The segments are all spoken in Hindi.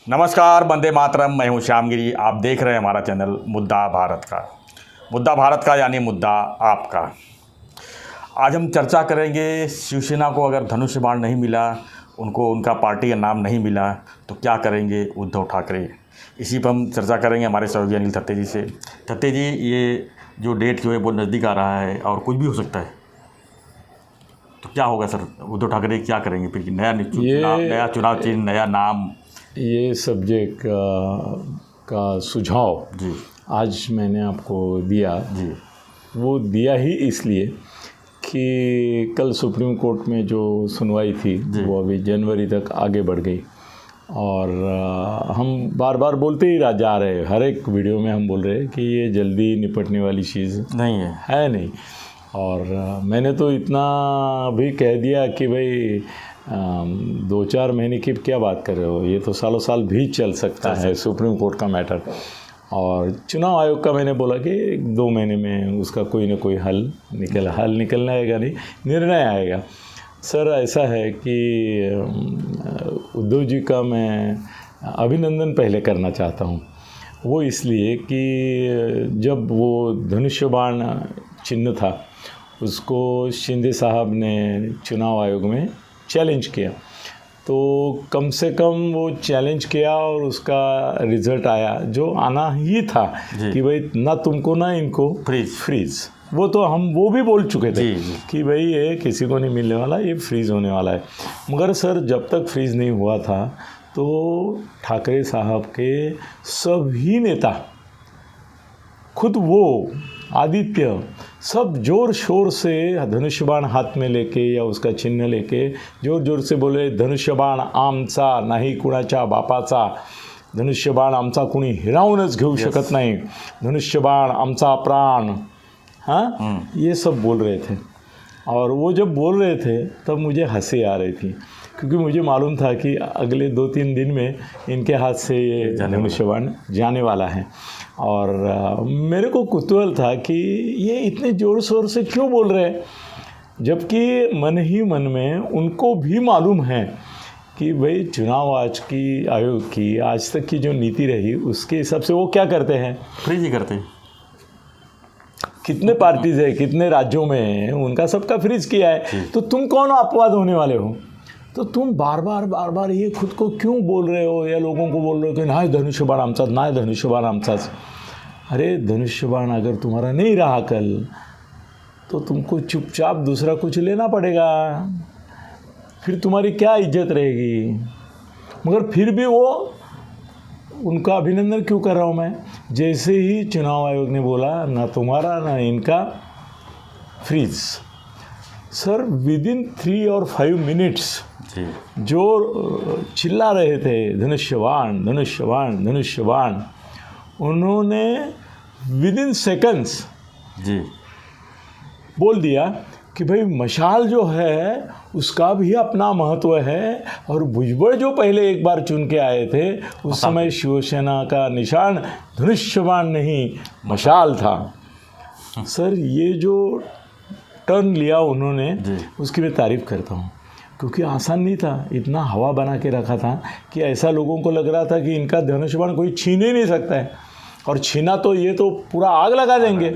नमस्कार, वंदे मातरम। मैं हूं श्यामगिरी। आप देख रहे हैं हमारा चैनल मुद्दा भारत का। मुद्दा भारत का यानी मुद्दा आपका। आज हम चर्चा करेंगे, शिवसेना को अगर धनुष बाण नहीं मिला, उनको उनका पार्टी का नाम नहीं मिला, तो क्या करेंगे उद्धव ठाकरे। इसी पर हम चर्चा करेंगे हमारे सहयोगी अनिल थत्ते जी से। थत्ते जी, ये जो डेट जो है वो नज़दीक आ रहा है और कुछ भी हो सकता है, तो क्या होगा सर? उद्धव ठाकरे क्या करेंगे फिर? नया चुनाव चिन्ह, नया नाम। ये सब्जेक्ट का सुझाव जी आज मैंने आपको दिया जी। वो दिया ही इसलिए कि कल सुप्रीम कोर्ट में जो सुनवाई थी वो अभी जनवरी तक आगे बढ़ गई और हम बार बार बोलते ही जा रहे हैं, हर एक वीडियो में हम बोल रहे हैं कि ये जल्दी निपटने वाली चीज़ नहीं है नहीं। और मैंने तो इतना भी कह दिया कि भाई 2-4 महीने की क्या बात कर रहे हो, ये तो सालों साल भी चल सकता है सुप्रीम कोर्ट का मैटर। और चुनाव आयोग का मैंने बोला कि 2 महीने में उसका कोई ना कोई हल निकलना आएगा, नहीं निर्णय आएगा। सर ऐसा है कि उद्धव जी का मैं अभिनंदन पहले करना चाहता हूँ। वो इसलिए कि जब वो धनुष्य बाण चिन्ह था उसको शिंदे साहब ने चुनाव आयोग में चैलेंज किया, तो कम से कम वो चैलेंज किया और उसका रिज़ल्ट आया जो आना ही था कि भाई ना तुमको ना इनको फ्रीज। वो तो हम वो भी बोल चुके थे कि भाई ये किसी को नहीं मिलने वाला, ये फ्रीज़ होने वाला है। मगर सर जब तक फ्रीज़ नहीं हुआ था तो ठाकरे साहब के सभी नेता, खुद वो आदित्य, सब जोर शोर से धनुष्य बाण हाथ में लेके या उसका चिन्ह लेके जोर जोर से बोले, धनुष्य बाण आमचा नाही कुणाच्या बापाचा, धनुष्य बाण आमचा कुणी हिरावूनच घेऊ शकत नाही, धनुष्य बाण आमचा प्राण। हाँ, ये सब बोल रहे थे। और वो जब बोल रहे थे तब मुझे हंसी आ रही थी, क्योंकि मुझे मालूम था कि अगले 2-3 दिन में इनके हाथ से ये धनुष्य बाण जाने वाला है। और मेरे को कुतूहल था कि ये इतने ज़ोर शोर से क्यों बोल रहे हैं, जबकि मन ही मन में उनको भी मालूम है कि भाई चुनाव आयोग की आज तक की जो नीति रही उसके हिसाब से वो क्या करते हैं, फ्रीज ही करते हैं। कितने पार्टीज है, कितने राज्यों में उनका सबका फ्रीज किया है। तो तुम कौन अपवाद होने वाले हो? तो तुम बार बार ये खुद को क्यों बोल रहे हो या लोगों को बोल रहे हो कि ना धनुष्य बाण आमचाच, ना धनुष्य बाण आमचाच। अरे धनुष्य बाण अगर तुम्हारा नहीं रहा कल तो तुमको चुपचाप दूसरा कुछ लेना पड़ेगा, फिर तुम्हारी क्या इज्जत रहेगी। मगर फिर भी वो उनका अभिनंदन क्यों कर रहा हूँ मैं, जैसे ही चुनाव आयोग ने बोला ना तुम्हारा ना इनका, फ्रीज। सर विदिन 3 और 5 मिनट्स जो चिल्ला रहे थे धनुष्य बाण धनुष्य बाण धनुष्य बाण, उन्होंने विदिन सेकंड्स बोल दिया कि भाई मशाल जो है उसका भी अपना महत्व है। और भुजबल जो पहले एक बार चुन के आए थे उस समय शिवसेना का निशान धनुष्य बाण नहीं मशाल था। सर ये जो टर्न लिया उन्होंने उसकी मैं तारीफ़ करता हूँ, क्योंकि आसान नहीं था। इतना हवा बना के रखा था कि ऐसा लोगों को लग रहा था कि इनका धनुष्य बाण कोई छीन ही नहीं सकता है, और छीना तो ये तो पूरा आग लगा देंगे।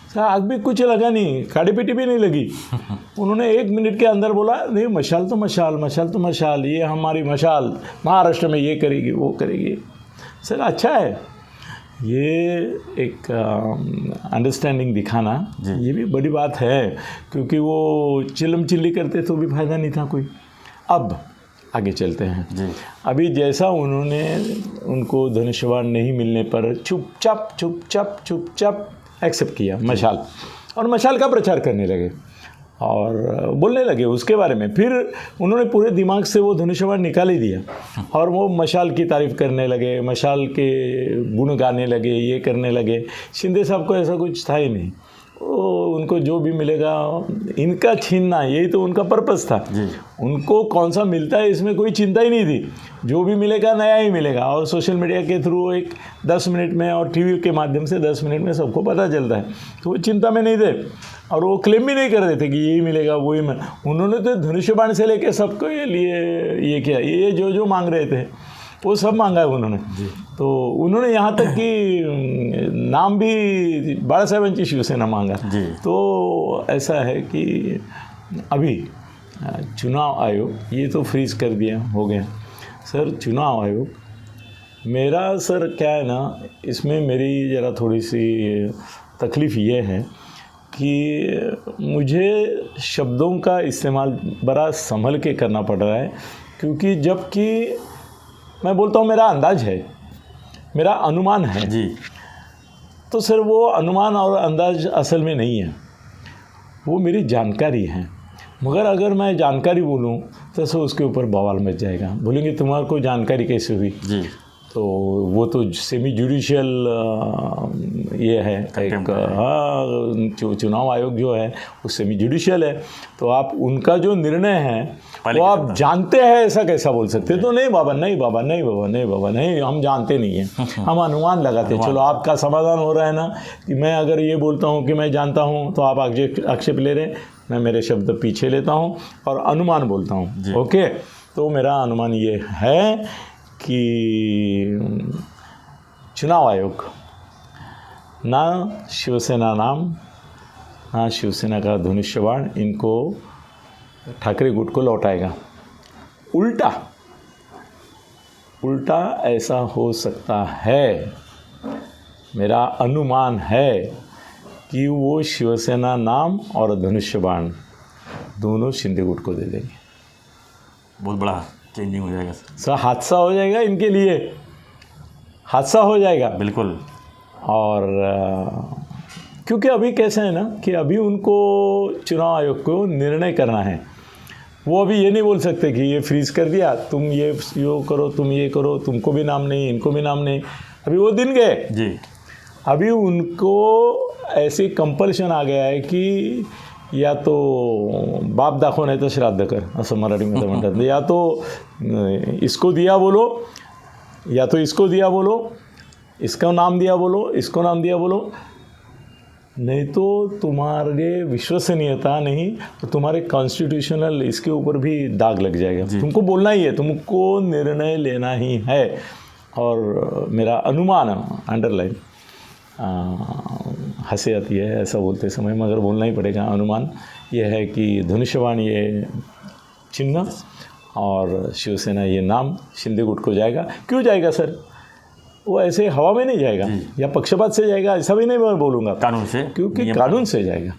सर आग भी कुछ लगा नहीं, काड़ी पीटी भी नहीं लगी। उन्होंने 1 मिनट के अंदर बोला नहीं मशाल तो मशाल, मशाल तो मशाल, ये हमारी मशाल महाराष्ट्र में ये करेगी वो करेगी। सर अच्छा है, ये एक अंडरस्टैंडिंग दिखाना ये भी बड़ी बात है, क्योंकि वो चिल्लम चिल्ली करते तो भी फ़ायदा नहीं था कोई। अब आगे चलते हैं। अभी जैसा उन्होंने उनको धनुष्य बाण नहीं मिलने पर चुपचाप एक्सेप्ट किया मशाल, और मशाल का प्रचार करने लगे और बोलने लगे उसके बारे में। फिर उन्होंने पूरे दिमाग से वो धनुष्य बाण निकाल ही दिया और वो मशाल की तारीफ़ करने लगे, मशाल के गुण गाने लगे, ये करने लगे। शिंदे साहब को ऐसा कुछ था ही नहीं, उनको जो भी मिलेगा इनका छीनना यही तो उनका पर्पस था। उनको कौन सा मिलता है इसमें कोई चिंता ही नहीं थी, जो भी मिलेगा नया ही मिलेगा। और सोशल मीडिया के थ्रू एक 10 मिनट में और टीवी के माध्यम से 10 मिनट में सबको पता चलता है, तो वो चिंता में नहीं थे और वो क्लेम भी नहीं कर रहे थे कि यही मिलेगा वही उन्होंने तो धनुष्य बाण से लेके सबको ये लिए ये किया, ये जो मांग रहे थे वो सब मांगा है उन्होंने। तो उन्होंने यहाँ तक कि नाम भी बाळासाहेबांची शिवसेना मांगा। तो ऐसा है कि अभी चुनाव आयोग ये तो फ्रीज कर दिया, हो गया सर। चुनाव आयोग मेरा सर क्या है ना, इसमें मेरी ज़रा थोड़ी सी तकलीफ़ ये है कि मुझे शब्दों का इस्तेमाल बड़ा संभल के करना पड़ रहा है, क्योंकि जबकि मैं बोलता हूँ मेरा अंदाज है, मेरा अनुमान है जी, तो सर वो अनुमान और अंदाज असल में नहीं है, वो मेरी जानकारी है। मगर अगर मैं जानकारी बोलूँ तो सर उसके ऊपर बवाल मच जाएगा, बोलेंगे तुम्हारे को जानकारी कैसे हुई जी। तो वो तो सेमी जुडिशियल ये है एक, हाँ चुनाव आयोग जो है वो सेमी जुडिशियल है, तो आप उनका जो निर्णय है वो आप जानते हैं ऐसा कैसा बोल सकते हैं? तो नहीं बाबा, नहीं बाबा, नहीं बाबा, नहीं बाबा, नहीं, हम जानते नहीं हैं, हम अनुमान लगाते हैं। चलो आपका समाधान हो रहा है ना कि मैं अगर ये बोलता हूँ कि मैं जानता हूँ तो आप आक्षेप ले रहे हैं, मैं मेरे शब्द पीछे लेता हूँ और अनुमान बोलता हूँ। ओके, तो मेरा अनुमान ये है कि चुनाव आयोग ना शिवसेना नाम, ना शिवसेना का धनुष्यबाण इनको ठाकरे गुट को लौटाएगा। उल्टा ऐसा हो सकता है, मेरा अनुमान है कि वो शिवसेना नाम और धनुष्यबाण दोनों शिंदे गुट को दे देंगे। बहुत बड़ा चेंजिंग हो जाएगा सर, हादसा हो जाएगा इनके लिए, हादसा हो जाएगा बिल्कुल। और क्योंकि अभी कैसे है ना कि अभी उनको चुनाव आयोग को निर्णय करना है, वो अभी ये नहीं बोल सकते कि ये फ्रीज कर दिया, तुम ये करो, तुम ये करो, तुमको भी नाम नहीं, इनको भी नाम नहीं। अभी वो दिन गए जी, अभी उनको ऐसी कंपल्शन आ गया है कि या तो बाप दाखव नाही तर श्राद्ध कर, असं मराठीमध्ये म्हणतात। या तो इसको दिया बोलो, या तो इसको दिया बोलो, इसका नाम दिया बोलो, इसको नाम दिया बोलो, नहीं तो तुम्हारे विश्वसनीयता नहीं तो तुम्हारे कॉन्स्टिट्यूशनल इसके ऊपर भी दाग लग जाएगा। तुमको बोलना ही है, तुमको निर्णय लेना ही है। और मेरा अनुमान अंडरलाइन हंसी आती है ऐसा बोलते समय, मगर बोलना ही पड़ेगा, अनुमान ये है कि धनुष्यबाण ये चिन्ह और शिवसेना ये नाम शिंदे गुट को जाएगा। क्यों जाएगा सर? वो ऐसे हवा में नहीं जाएगा या पक्षपात से जाएगा ऐसा भी नहीं मैं बोलूँगा, कानून से, क्योंकि कानून से जाएगा।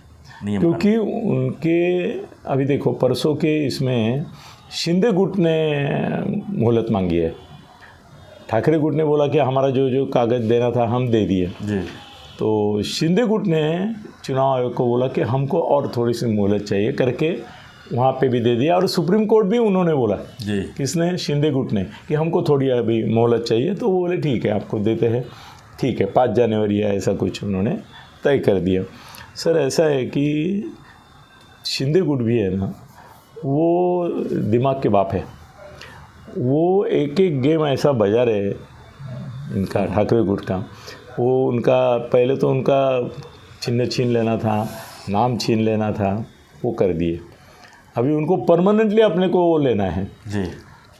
क्योंकि उनके अभी देखो परसों के इसमें शिंदे गुट ने मोहलत मांगी है, ठाकरे गुट ने बोला कि हमारा जो जो कागज़ देना था हम दे दिए जी। तो शिंदे गुट ने चुनाव आयोग को बोला कि हमको और थोड़ी सी मोहलत चाहिए करके वहाँ पे भी दे दिया। और सुप्रीम कोर्ट भी उन्होंने बोला जी, किसने? शिंदे गुट ने, कि हमको थोड़ी अभी मोहलत चाहिए। तो वो बोले ठीक है आपको देते हैं, ठीक है 5 जनवरी है ऐसा कुछ उन्होंने तय कर दिया। सर ऐसा है कि शिंदे गुट भी है ना, वो दिमाग के बाप है, वो एक एक गेम ऐसा बजा रहे इनका ठाकरे गुट का। वो उनका पहले तो उनका चिन्ह छीन लेना था, नाम छीन लेना था, वो कर दिए। अभी उनको परमानेंटली अपने को वो लेना है जी।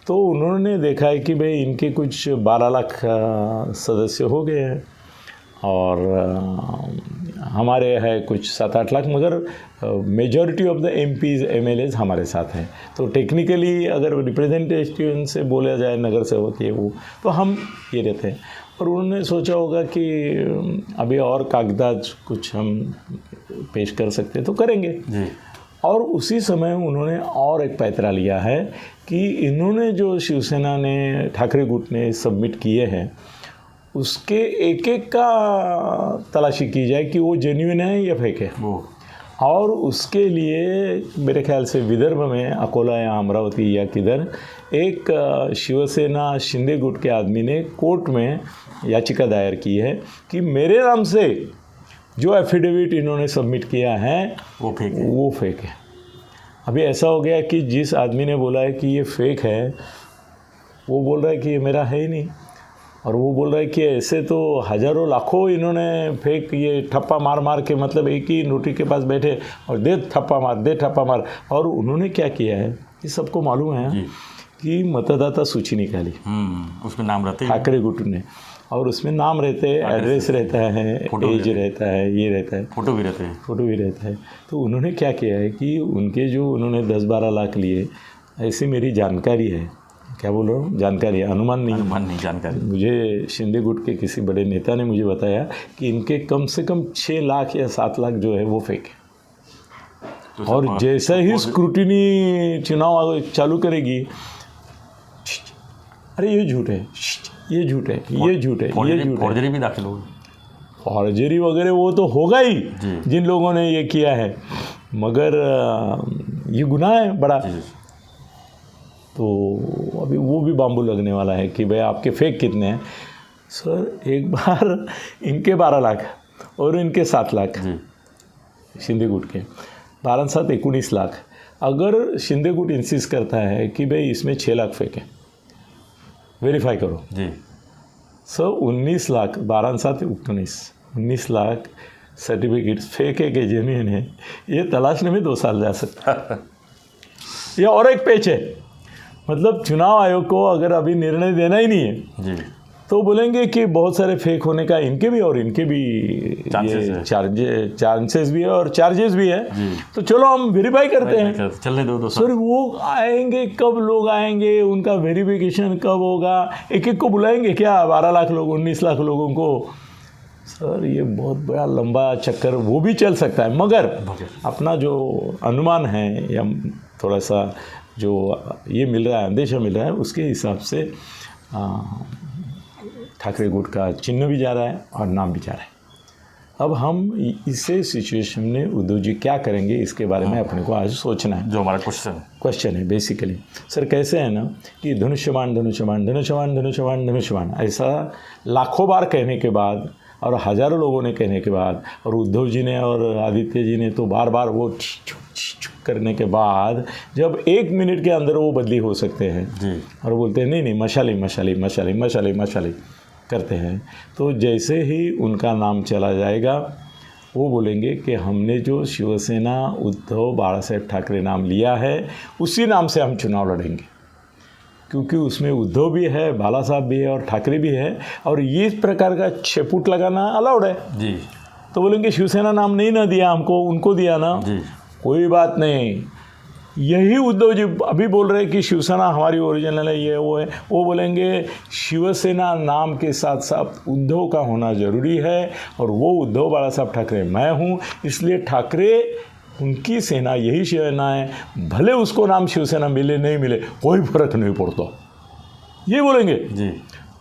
तो उन्होंने देखा है कि भाई इनके कुछ 12 लाख सदस्य हो गए हैं और हमारे है कुछ 7-8 लाख, मगर majority of the MPs MLAs हमारे साथ हैं। तो टेक्निकली अगर रिप्रेजेंटेशन से बोला जाए नगर सेवक ये वो, तो हम ये रहते हैं। और उन्होंने सोचा होगा कि अभी और कागजात कुछ हम पेश कर सकते तो करेंगे जी। और उसी समय उन्होंने और एक पैतरा लिया है कि इन्होंने जो शिवसेना ने ठाकरे गुट ने सबमिट किए हैं उसके एक एक का तलाशी की जाए कि वो जेन्युइन है या फेक है वो। और उसके लिए मेरे ख्याल से विदर्भ में अकोला या अमरावती या किधर एक शिवसेना शिंदे गुट के आदमी ने कोर्ट में याचिका दायर की है कि मेरे नाम से जो एफिडेविट इन्होंने सबमिट किया है वो फेक है। अभी ऐसा हो गया कि जिस आदमी ने बोला है कि ये फेक है वो बोल रहा है कि ये मेरा है ही नहीं, और वो बोल रहा है कि ऐसे तो हज़ारों लाखों इन्होंने फेक ये ठप्पा मार मार के, मतलब एक ही नोटी के पास बैठे और दे ठप्पा मार, दे ठप्पा मार। और उन्होंने क्या किया है ये सबको मालूम है की मतदाता सूची निकाली, उसमें नाम रहते हैं ठाकरे गुट ने, और उसमें नाम रहते हैं, एड्रेस रहता है, एज रहता है, ये रहता है, फ़ोटो भी रहते हैं। फ़ोटो भी रहता है। तो उन्होंने क्या किया है कि उनके जो उन्होंने 10-12 लाख लिए, ऐसी मेरी जानकारी है, क्या बोल रहा हूँ, जानकारी है, अनुमान नहीं जानकारी, मुझे शिंदे गुट के किसी बड़े नेता ने मुझे बताया कि इनके कम से कम 6 लाख या 7 लाख जो है वो फेक है। तो और जैसा ही स्क्रूटिनी चुनाव आयोग चालू करेगी, अरे ये झूठ है, ये झूठ है, ये झूठ है, ये झूठ है, फॉर्जरी भी दाखिल होगी, फॉर्जरी वगैरह वो तो होगा ही जिन लोगों ने ये किया है, मगर ये गुनाह है बड़ा। तो अभी वो भी बाम्बू लगने वाला है कि भाई आपके फेक कितने हैं। सर एक बार इनके 12 लाख और इनके 7 लाख शिंदे गुट के 12-7 19 लाख। अगर शिंदे गुट इंसिस्ट करता है कि भाई इसमें 6 लाख फेक है, वेरीफाई करो जी, sir 19 lakh 12-7 19 lakh certificate fake है कि जेन्युइन है, ये तलाशने में 2 साल जा सकता है। ये और एक पेच है, मतलब चुनाव आयोग को अगर अभी निर्णय देना ही नहीं है जी, तो बोलेंगे कि बहुत सारे फेक होने का इनके भी और इनके भी चांसेस भी है और चार्जेस भी है, तो चलो हम वेरीफाई करते हैं, चलने दो सर वो आएंगे, कब लोग आएंगे, उनका वेरिफिकेशन कब होगा, एक एक को बुलाएंगे क्या 12 लाख लोग 19 लाख लोगों को? सर ये बहुत बड़ा लंबा चक्कर वो भी चल सकता है, मगर अपना जो अनुमान है या थोड़ा सा जो ये मिल रहा है, अंदेशा मिल रहा है, उसके हिसाब से ठाकरे गुट का चिन्ह भी जा रहा है और नाम भी जा रहा है। अब हम इसे सिचुएशन में उद्धव जी क्या करेंगे इसके बारे में अपने को आज सोचना है, जो हमारा क्वेश्चन है बेसिकली। सर कैसे है ना कि धनुष्यबाण धनुष्यबाण धनुष्यबाण धनुष्यबाण धनुष्यबाण ऐसा लाखों बार कहने के बाद और हज़ारों लोगों ने कहने के बाद और उद्धव जी ने और आदित्य जी ने तो बार बार वो करने के बाद जब 1 मिनट के अंदर वो बदली हो सकते हैं जी, और बोलते हैं नहीं नहीं मशाली मशाली मशाली मशाली मशाली करते हैं, तो जैसे ही उनका नाम चला जाएगा वो बोलेंगे कि हमने जो शिवसेना उद्धव बाला साहेब ठाकरे नाम लिया है उसी नाम से हम चुनाव लड़ेंगे, क्योंकि उसमें उद्धव भी है, बाला साहब भी है और ठाकरे भी है, और ये इस प्रकार का छेपुट लगाना अलाउड है जी। तो बोलेंगे शिवसेना नाम नहीं ना दिया हमको, उनको दिया ना जी, कोई बात नहीं। यही उद्धव जी अभी बोल रहे हैं कि शिवसेना हमारी ओरिजिनल है, ये वो है, वो बोलेंगे शिवसेना नाम के साथ साथ उद्धव का होना ज़रूरी है, और वो उद्धव बाला साहब ठाकरे मैं हूँ, इसलिए ठाकरे उनकी सेना यही सेना है, भले उसको नाम शिवसेना मिले नहीं मिले कोई फर्क नहीं पड़ता, ये बोलेंगे जी।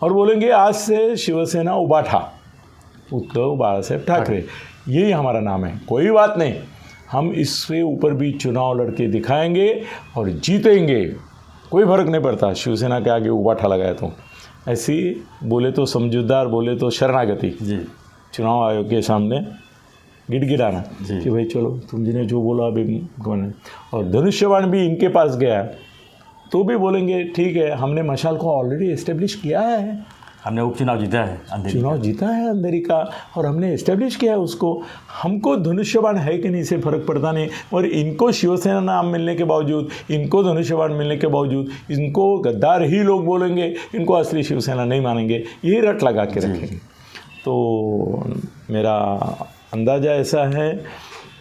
और बोलेंगे आज से शिवसेना उबाठा उद्धव बाला साहेब ठाकरे यही हमारा नाम है, कोई बात नहीं, हम इससे ऊपर भी चुनाव लड़के दिखाएंगे और जीतेंगे, कोई फर्क नहीं पड़ता शिवसेना के आगे उबाठा लगाए तो। ऐसी बोले तो समझदार, बोले तो शरणागति जी, चुनाव आयोग के सामने गिड़गिड़ाना कि भाई चलो तुम जी ने जो बोला अभी कौन। और धनुष्यबाण भी इनके पास गया तो भी बोलेंगे ठीक है, हमने मशाल को ऑलरेडी एस्टेब्लिश किया है, हमने उपचुनाव जीता है, चुनाव जीता है अंधेरी का, और हमने एस्टेब्लिश किया है उसको, हमको धनुष्यबाण है कि नहीं से फ़र्क पड़ता नहीं। और इनको शिवसेना नाम मिलने के बावजूद, इनको धनुष्यबाण मिलने के बावजूद इनको गद्दार ही लोग बोलेंगे, इनको असली शिवसेना नहीं मानेंगे, यही रट लगा के रखेंगे। तो मेरा अंदाज़ा ऐसा है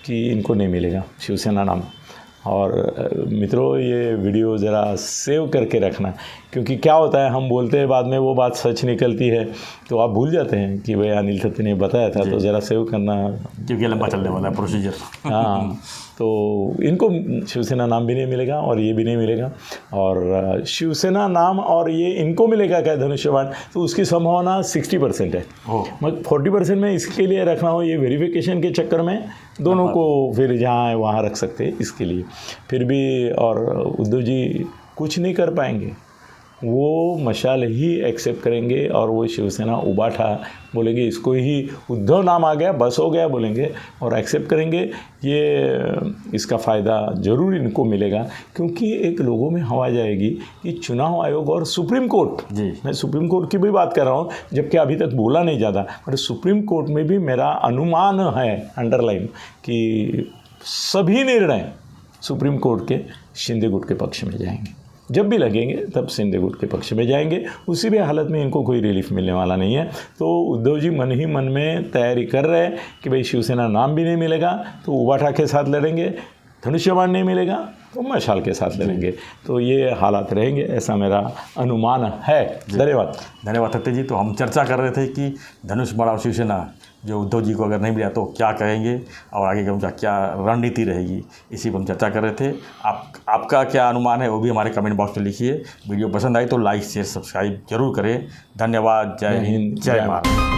कि इनको नहीं मिलेगा शिवसेना नाम। और मित्रों ये वीडियो ज़रा सेव करके रखना, क्योंकि क्या होता है हम बोलते हैं बाद में वो बात सच निकलती है तो आप भूल जाते हैं कि भाई अनिल दत्त ने बताया था, तो ज़रा सेव करना क्योंकि लंबा चलने वाला है प्रोसीजर। हाँ, तो इनको शिवसेना नाम भी नहीं मिलेगा और ये भी नहीं मिलेगा, और शिवसेना नाम और ये इनको मिलेगा क्या धनुष्यबाण, तो उसकी संभावना 60% है। मगर 40% में इसके लिए रखना हो, ये वेरिफिकेशन के चक्कर में दोनों को फिर जहाँ है वहाँ रख सकते हैं इसके लिए। फिर भी और उद्धव जी कुछ नहीं कर पाएंगे, वो मशाल ही एक्सेप्ट करेंगे और वो शिवसेना उबाठा बोलेंगे, इसको ही उद्धव नाम आ गया बस हो गया बोलेंगे और एक्सेप्ट करेंगे। ये इसका फ़ायदा ज़रूर इनको मिलेगा, क्योंकि एक लोगों में हवा जाएगी कि चुनाव आयोग और सुप्रीम कोर्ट जी, मैं सुप्रीम कोर्ट की भी बात कर रहा हूँ जबकि अभी तक बोला नहीं ज़्यादा, पर सुप्रीम कोर्ट में भी मेरा अनुमान है अंडरलाइन कि सभी निर्णय सुप्रीम कोर्ट के शिंदे गुट के पक्ष में जाएंगे। जब भी लगेंगे तब शिंदे गुट के पक्ष में जाएंगे। उसी भी हालत में इनको कोई रिलीफ मिलने वाला नहीं है। तो उद्धव जी मन ही मन में तैयारी कर रहे हैं कि भाई शिवसेना नाम भी नहीं मिलेगा तो उबाठा के साथ लड़ेंगे, धनुष्यबाण नहीं मिलेगा तो मशाल के साथ लड़ेंगे। तो ये हालात रहेंगे, ऐसा मेरा अनुमान है। धन्यवाद। धन्यवाद सत्य जी। तो हम चर्चा कर रहे थे कि धनुष्यबाण और शिवसेना जो उद्धव जी को अगर नहीं मिला तो क्या कहेंगे और आगे उनका क्या रणनीति रहेगी, इसी पर हम चर्चा कर रहे थे। आपका क्या अनुमान है वो भी हमारे कमेंट बॉक्स में लिखिए। वीडियो पसंद आई तो लाइक शेयर सब्सक्राइब जरूर करें। धन्यवाद। जय हिंद, जय भारत।